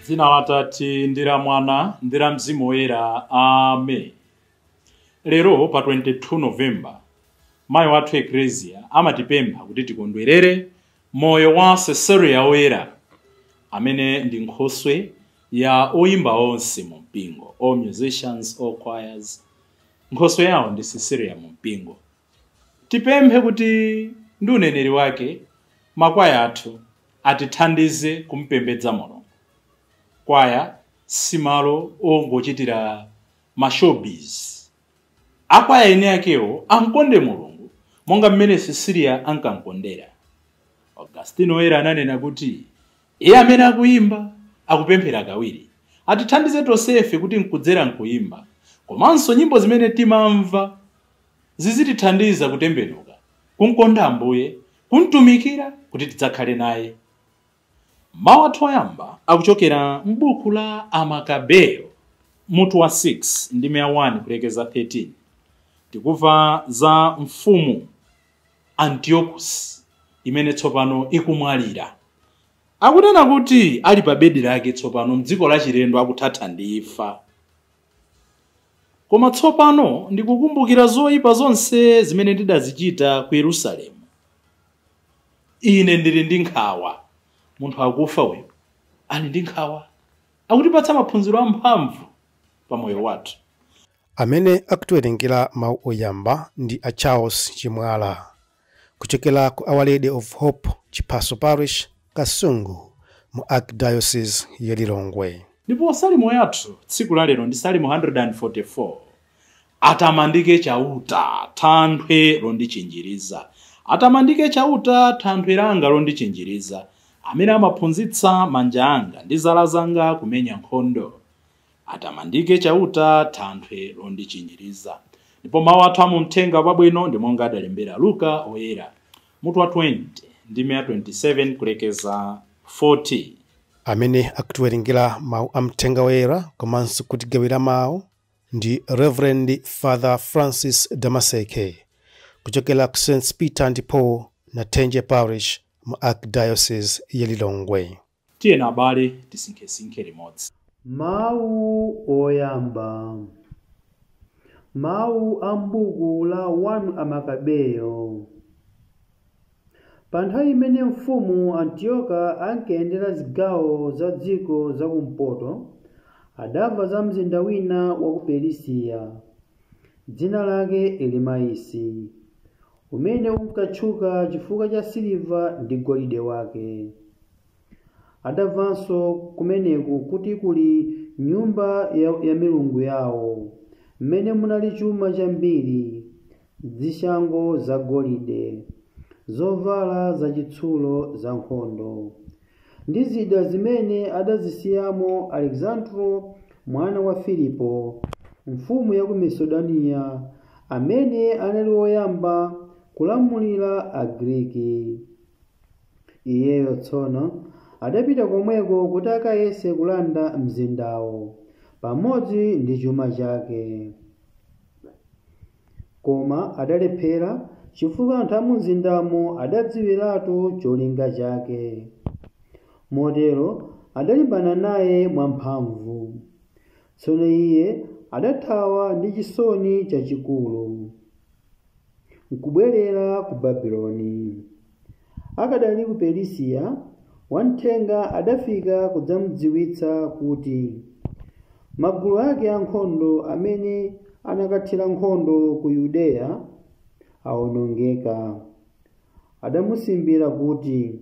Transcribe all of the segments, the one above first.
Zina la Tate ndi la Mwana ndi la Mzimu Woyera. Amen. Lero pa 22 Novemba mayi wathu Ecclesia amatipempha kuti tikondwerere moyo wa Cecilia Woyera amene ndi nkhoswe ya oyimba onse mu mpingo, all musicians, all choirs. Nkhoswe yawo ndi Cecilia mu mpingo. Tipemphe kuti ndi uneneri wake makwaya athu atithandize kumpembedza Mulungu. Kwaya simalo ongochitira mashowbiz. Akwaya ene akewo ankonde Mulungu monga mmene Cecilia ankankondera. Augustino Woyera ananena kuti iye amene akuyimba akupemphera kawiri. Atithandize tonsefe kuti nkudzera nkuyimba, komanso nyimbo zimene timamva zizitithandiza kutembenuka, kunkonda Ambuye, kuntumikira kuti tidzakhale naye. Mawu athu oyamba akuchokera m'buku la Amakabeyo mutu wa 6 ndi 1 kulekeza 13. Tikuva za mfumu Antiochus imene tsopano ikumwalira. Akunena kuti ali pa bedi lake tsopano mdziko la chilendo akuthatha ndi imfa. Koma tsopano ndikukumbukira zoyipa zonse zimene ndidazichita ku Yerusalemu. Ine ndili ndi nkhawa. Munthu akufa uyu ali ndi nkhawa. Akutipatsa maphunziro amphamvu pa moyo wathu. Amene akutiwerengera mawu oyamba ndi a Charles Chimwala kuchokera ku Our Lady of Hope Chiphaso Parish, Kasungu, mu Archdiocese ya Lilongwe. Ndipo salimo yathu tsiku la lero ndi salimo 144. Atamandike chauta thanthwe londichinjiriza. Atamandike chauta thanthwe langa londichinjiriza. Amene amaphunzitsa manja anga ndi zala zanga kumenya nkhondo. Atamandike chauta thanthwe londichinjiriza. Ndipo mawu athu amumthenga wabwino ndi monga adalembera Luka Woyera mutu wa 20 ndi 27 kulekeza 40. Amene akutiwerengera mawu amthenga woyera komanso kutigawira mawu ndi Reverend Father Francis Damaseke kuchokera ku St. Peter and Paul Natenje Parish mu Archdiocese ya Lilongwe. Tiye na abale tisinkhesinkhe limodzi. Mawu oyamba. Mawu ambuku la 1 Amakabeyo. Pa nthawi imene mfumu Antioka ankayendera zigawo za dziko zakumpoto, adamva za mzinda wina wa ku Perisiya, dzina lake Elimaisi, umene unkatchuka chifukwa cha siliva ndi golide wake. Adamvanso kumeneku kuti kuli nyumba ya milungu yawo, mmene munali chuma chambiri, zishango za golide, zovala zachitsulo za nkhondo, ndi zida zimene adazisiyamo Alexandro mwana wa Filipo, mfumu ya ku Makedoniya, amene anali woyamba kulamulira Agriki. Iyeyo tsono adapita komweko kuti akayese kulanda mzindawo pamodzi ndi chuma chake. Koma adalephera chifukwa anthu a mu mzindamo adadziwiratu cholinga chake. Motero adalimbana naye mwamphamvu. Tsono iye adathawa ndi chisoni chachikulu nkubwerera ku Babuloni. Akadali ku Perisiya, wamthenga adafika kudzamudziwitsa kuti magulu ake ankhondo amene anakathira nkhondo ku Yudeya awonongeka. Adamusimbira kuti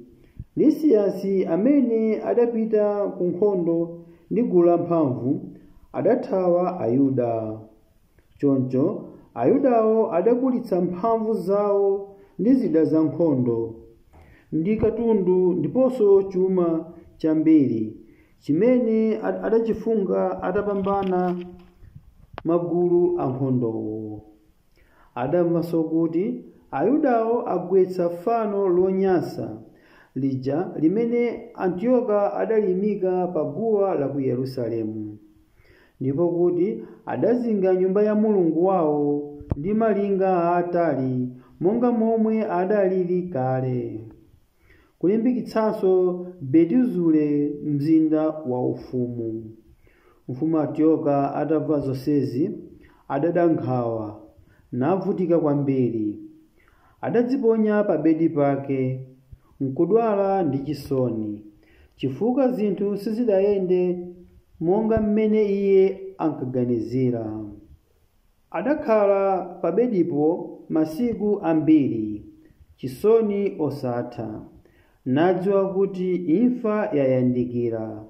Lisiyasi amene adapita ku nkhondo ndi gulu lamphamvu adathawa Ayuda. Choncho Ayudawo adakulitsa mphamvu zawo ndi zida za nkhondo ndi katundu ndiponso chuma chambiri chimene adachifunga atapambana magulu ankhondowo. Adamvanso kuti Ayudawo agwetsa fano lonyansa lija limene Antioka adalimika pa guwa la ku Yerusalemu, ndipo kuti adazinga nyumba ya mulungu wawo ndi malinga aatali monga momwe adalili kale. kulimbikitsanso Betizule mzinda wa ufumu. Mfumu Antioka atamva zonsezi adada nkhawa navutika kwambiri. Adadziponya pa bedi pake nkudwala ndi chisoni, chifukwa zinthu sizidayende monga mmene iye ankaganizira. Adakhala pa bedipo masiku ambiri, chisoni osatha, nadziwa kuti imfa yayandikira.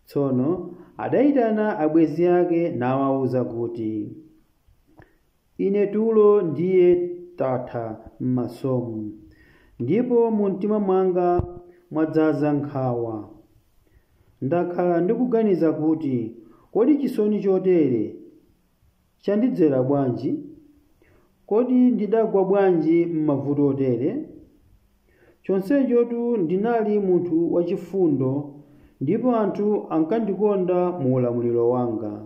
Tsono adayitana abwenzi ake nawawuza kuti, ine tulo ndiye tatha m'masomo, ndipo mu mtima mwanga mwadzaza nkhawa. Ndakhala ndikuganiza kuti kodi chisoni chotere chandidzera bwanji? Kodi ndidagwa bwanji m'mavuto otere? Chonsechotu ndinali munthu wachifundo ndipo anthu ankandikonda mu ulamuliro wanga.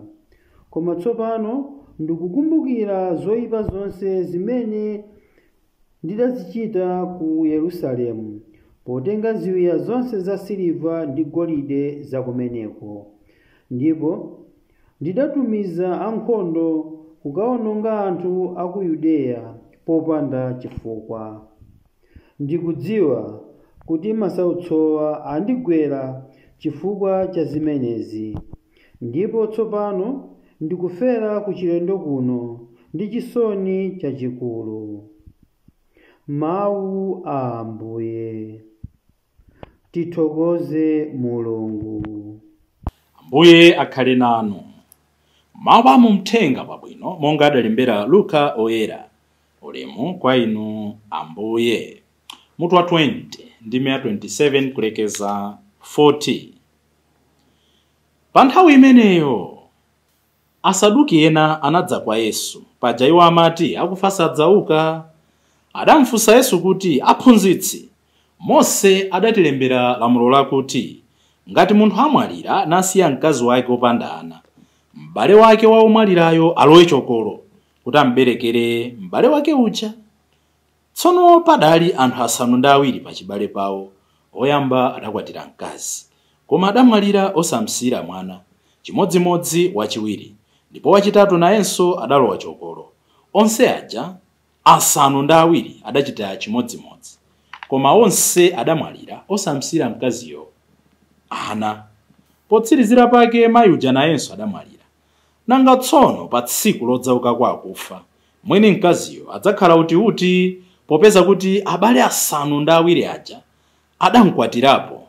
Koma tsopano ndikukumbukira zoyipa zonse zimene ndidazichita ku Yerusalemu, potenga ziwiya zonse za siliva ndi golide za kumeneko. Ndipo ndidatumiza ankhondo kukawononga anthu a ku Yudeya popanda chifukwa. Ndikudziwa kuti masautsowa andigwera chifukwa cha zimenezi, ndipo tsopano ndikufera ku chilendo kuno ndi chisoni chachikulu. Mawu a Ambuye. Tithokoze Mulungu. Ambuye akhale nanu. Mawu a Uthenga Wabwino monga adalembera Luka oyera. Ulemu kwa inu Ambuye. Mutu wa 20 ndime 27 kulekeza 40. Pa nthawi imeneyo Asaduki ena anadza kwa Yesu, paja iwo amati akufa sadzauka. Adamfunsa Yesu kuti, aphunzitsi, Mose adatilembera lamulo lakuti ngati munthu amwalira nasiya mkazi wake wopanda ana, m'bale wake wa omwalirayo alowe chokolo kuti amberekere m'bale wake uja. Tsono padali anthu asanu ndi awiri pa chibale pawo. Oyamba adakwatira mkazi, koma adamwalira osamsira mwana, chimodzimodzi wachiwiri, ndipo wachitatu nayenso adalowa chokolo. Onse aja asanu ndi awiri adachita chimodzimodzi, koma onse adamwalira osamsira mkaziyo ana. Potsirizira pake mayi uja nayenso adamwalira. Nanga tsono pa tsiku lodzauka kwa akufa, mwini mkaziyo adzakhala uti popeza kuti abale asanu ndi awiri aja adamkwatirapo.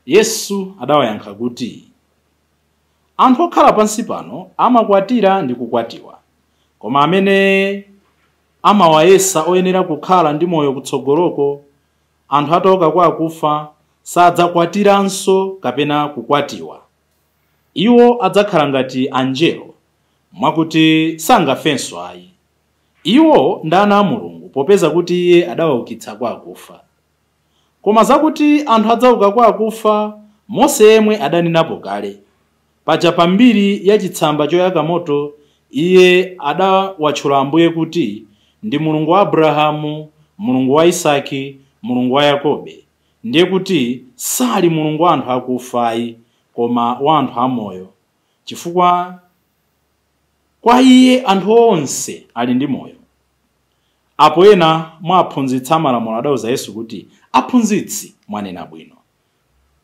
Yesu adawayankha kuti, anthu okhala pansi pano amakwatira ndi kukwatiwa, koma amene amawayesa oyenera kukhala ndi moyo kutsogoloko, anthu atauka kwa akufa, sadzakwatiranso kapena kukwatiwa. Iwo adzakhala ngati anjelo, mwakuti sangafenso ayi. Iwo ndi ana a Mulungu popeza kuti iye adawaukitsa kwa akufa. Koma zakuti anthu adzauka kwa akufa, Mose yemwe adanenapo kale. Paja pambiri ya chitsamba choyaka moto, iye adawatchula Ambuye kuti ndi Mulungu wa Abrahamu, Mulungu wa Isaki, Mulungu wa Yakobe. Ndiye kuti sali Mulungu wa anthu akufayi, koma wa anthu amoyo, chifukwa kwa iye anthu onse ali ndi moyo. Apo ena mwa aphunzitsi amalamulo adauza Yesu kuti, aphunzitsi mwanena bwino.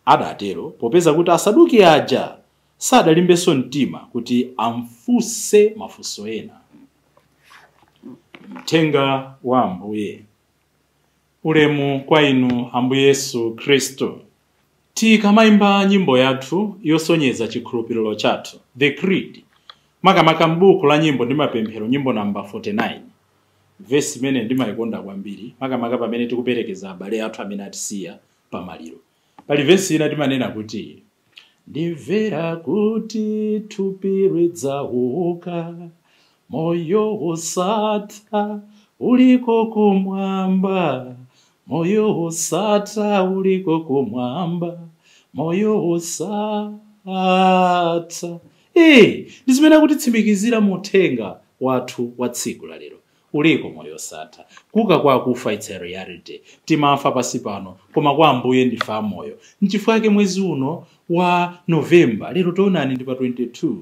Adatero popeza kuti Asaduki aja sadalimbenso mtima kuti amfunse mafunso ena. Uthenga wa Ambuye. Ulemu kwa inu Ambuye Yesu Kristo. Tikamayimba nyimbo yathu yosonyeza chikhulupiriro chathu, The Creed, makamaka m'buku la nyimbo ndi mapemphero, nyimbo namba 49, vesi imene ndimayikonda kwambiri, makamaka pamene tikuperekeza abale athu amene atisiya pamaliro. Pali vesi ina timanena kuti, ndimvera kuti thupi lidzauka, moyo wosatha uliko kumwamba, moyo wosatha uliko kumwamba, moyo wosatha. Ndizimene kuti tsimikizira uthenga wathu wa tsiku la lero. uliko moyo osatha. Kuka kwa kufa it's a reality. Timafa pasi pano koma kwa Ambuye ndifa moyo. N'chifukwa chake mwezi uno wa Novemba lero tionani ndi pa 22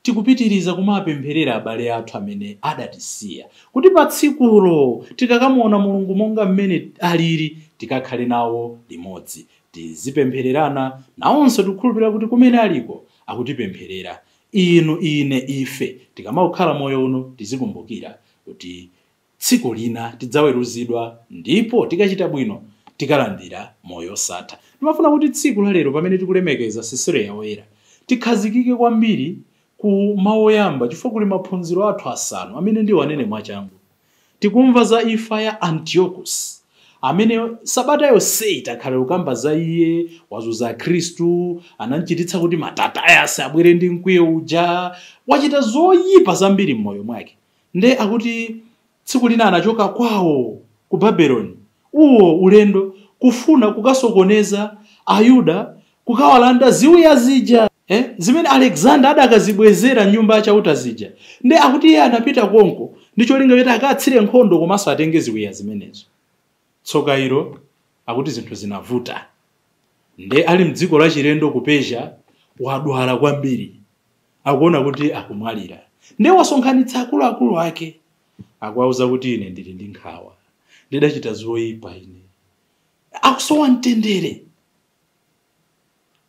tikupitiriza kumapempherera abale athu amene adatisiya kuti pa tsikulo tikakamuona Mulungu monga mmene alili tikakhale nawo limodzi, tizipemphererana nawonso tikukhulupirira kuti kumene aliko akutipempherera. Inu ine ife tikamakhala moyo uno tizikumbukira kuti tsiku lina tidzaweruzidwa ndipo tikachita bwino tikalandira moyo osatha. Ndimafuna kuti tsiku la lero pamene tikulemekeza Sisera woyera tikhazikike kwambiri ku mawu oyamba chifukwa kuli maphunziro athu asanu amene ndiwo anene mwachangu. Tikumva za imfa ya Antiochus amene sabata yonse itakhala ukamba za iye wazunza Khristu, anamchititsa kuti matata ayase abwere ndi mkwiyo uja, wachita zoyipa zambiri m'moyo mwake. Nde akuti tsiku lina anachoka kwawo ku Babeloni, uwo ulendo kufuna kukasokoneza Ayuda, kukawalanda ziwiya zija zimene Alexander adakazibwezera nyumba yachauta zija. Nde akuti iye anapita konko ndicho linga kuti akatsire nkhondo komanso atenge ziwiya zimenezo. Tsoka ilo akuti zinthu zinavuta. Nde ali mdziko la chilendo ku Persia wadwala kwambiri, akuona kuti akumwalira. Nde wasonkhanitsa akuluakulu ake akuwauza kuti ine ndili ndi nkhawa, ndidachita zoyipa ine, akusowa mtendere.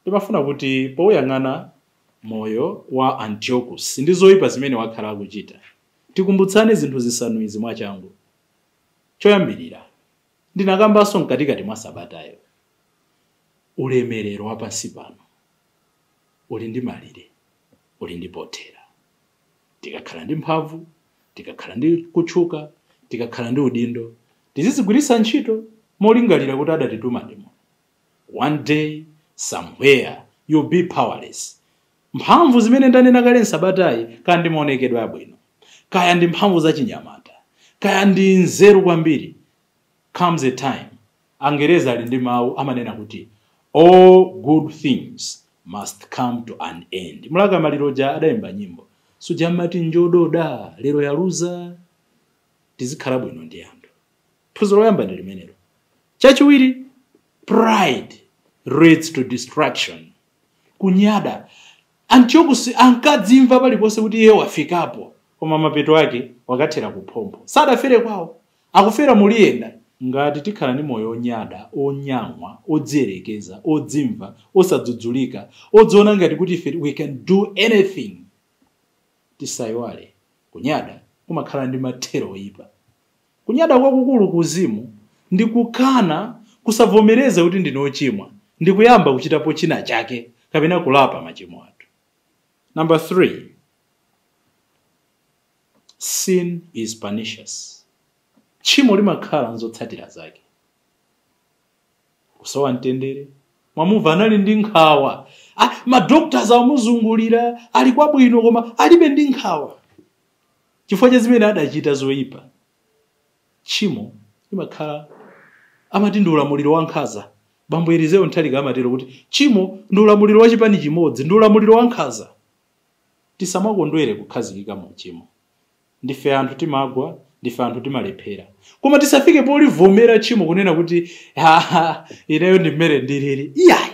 Ndimafuna kuti poyang'ana moyo wa Antiochus ndi zoyipa zimene wakhala akuchita tikumbutsane zinthu zisanu izi mwachangu. Choyambirira ndinakambanso mkatikati mwa sabatayo, ulemerero wapansi pano uli ndi malire, uli ndi pothera. Tikakhala ndi mphamvu, tikakhala ndi kutchuka, tikakhala ndi udindo, tizizigwiritsa ntchito molingalira kuti adatituma ndimo. One day somewhere you'll be powerless. Mphamvu zimene ndanena kale nsabatayi kaya ndi maonekedwe abwino, kaya ndi mphamvu za chinyamata, kaya ndi nzeru kwambiri, comes a time Angereza ali ndi mawu amanena kuti all good things must come to an end. Mulaka maliroja adayimba nyimbo sujamati njododa lero yaluza, tizikhala bwino ndi anthu. Phunziro loyamba ndi limenelo. Chachiwiri, pride leads to destruction. Kunyada. Antiochus ankadzimva paliponse kuti iye wafikapo, koma mapeto ake wakathera kuphompho. Sadafere kwawo, akufera muliyenda. Ngati tikhala ndi moyo onyada, onyamwa, odziyerekeza, odzimva, osadzudzulika, odziona ngati kuti ife we can do anything, tisayiwale kunyada kumakhala ndi mathero oyipa. Kunyada kwakukulu kuzimu ndi kukana kusavomereza kuti ndine ochimwa, ndi kuyamba kuchitapo china chake kapena kulapa machimo athu. Number 3, sin is pernicious. Tchimo limakhala nzotsatira zake. Kusowa mtendere, mwamumva anali ndi nkhawa. Madoctors amuzungulira, ali kwabwino koma alibe ndi nkhawa. Chifukwa cha zimene adachita zoyipa. Tchimo limakhala amati ndi ulamuliro wankhanza. Bambo Eliseo Nthalika amatero kuti tchimo ndi ulamuliro wa chipani chimodzi, ndi ulamuliro wankhanza. Tisamakondwere kukhazikika mu tchimo. Ndife anthu timagwa, ndife anthu timalephera. Koma tisafike polivomera tchimo kunena kuti ineyo ndi mmene ndilili. Iyayi.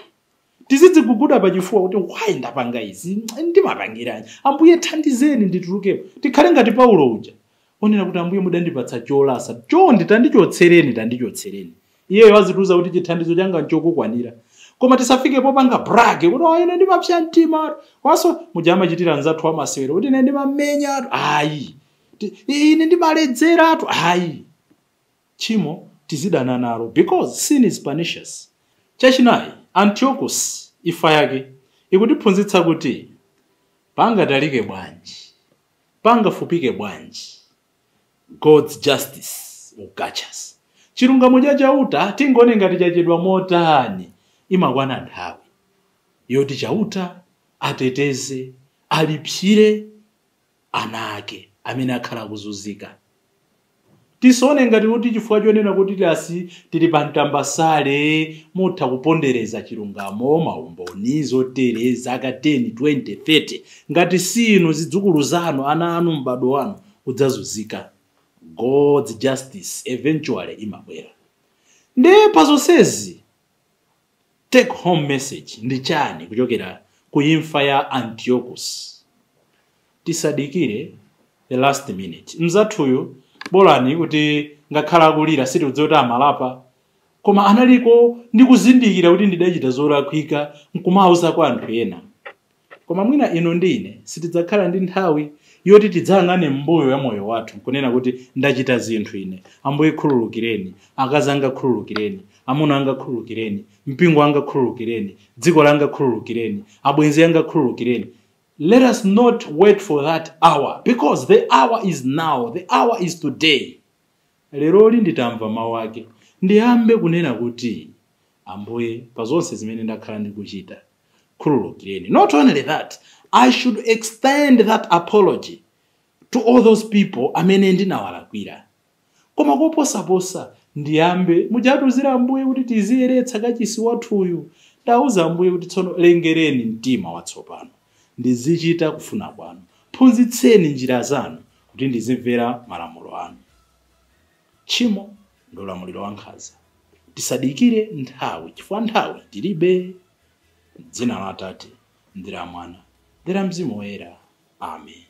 Tizidziguguda pachifuwa kuti why ndapanga izi, ndimapangirani. Ambuye thandizeni nditulukepo. Tikhale ngati Paulo uja. Onena kuti Ambuye mudandipatsa cholasa, chonde tandichotsereni. Iyeyo wazituza kuti chithandizo changa nchokukwanira. Koma tisafike popanga brage kuti ine ndimapsa mtima. Waso mujama chitira nzathu amasewero kuti ine ndimamenya. Ayi. Ine ndimaledzera atu. Ayi. Tchimo tizidana nalo because sin is pernicious. Chachinayi, Antiochus imfa yake ikutiphunzitsa kuti pangatalike bwanji, pangafupike bwanji, God's justice will catch us. Chilungamo cha chauta tingone ngati chachedwa motani, imakwana nthawi yoti chauta ateteze, alipsire ana ake amene akhala kuzunzika. Tisone ngati kuti chifukwa chonena kuti tili pa mtambasale mutha kupondereza chilungamo, maumboni zotere zaka 10, 20, 30 ngati sinu zidzukulu zanu, ana anu, mbado wanu udzazunzika. God's justice eventually imabwera. Ndi pazonsezi take home message ndi chani kuchokera ku imfa ya Antiochus. Tisadikire the last minute. Mzathuyu bolani kuti ngakhala kulira sitikudziwa kuti amalapa, koma analiko ndi kuzindikira kuti ndidachita zolakwika nkumauza kwa anthu ena. Koma mwina ino ndine sitidzakhala ndi nthawi yoti tidzayang'ane mbuyo ya moyo wathu kunena kuti ndachita zinthu ine. Ambuye khululukireni, akazi anga khululukireni, amuna anga khululukireni, mpingo anga khululukireni, dziko langa khululukireni, abwenzi anga khululukireni. Let us not wait for that hour, because the hour is now, the hour is today. Lero nditamva mawu ake ndiyambe kunena kuti Ambuye pazonse zimene ndakhala ndikuchita khululukireni. Not only that, I should extend that apology to all those people amene ndinawalakwira. Koma koposaposa ndiyambe mujatuzira Ambuye kuti tiziyeretsa kachisi wathuyu. Ndauza Ambuye kuti tsono lengereni mtima watsopano, ndizichita kufuna kwanu, phunzitseni njira zanu kuti ndizimvera malamulo anu. Tchimo ndo ulamuliro wankhanza. Tisadikire nthawi, chifukwa nthawi tilibe. M'dzina la Atate ndi la Mwana ndi la Mzimu Woyera. Amen.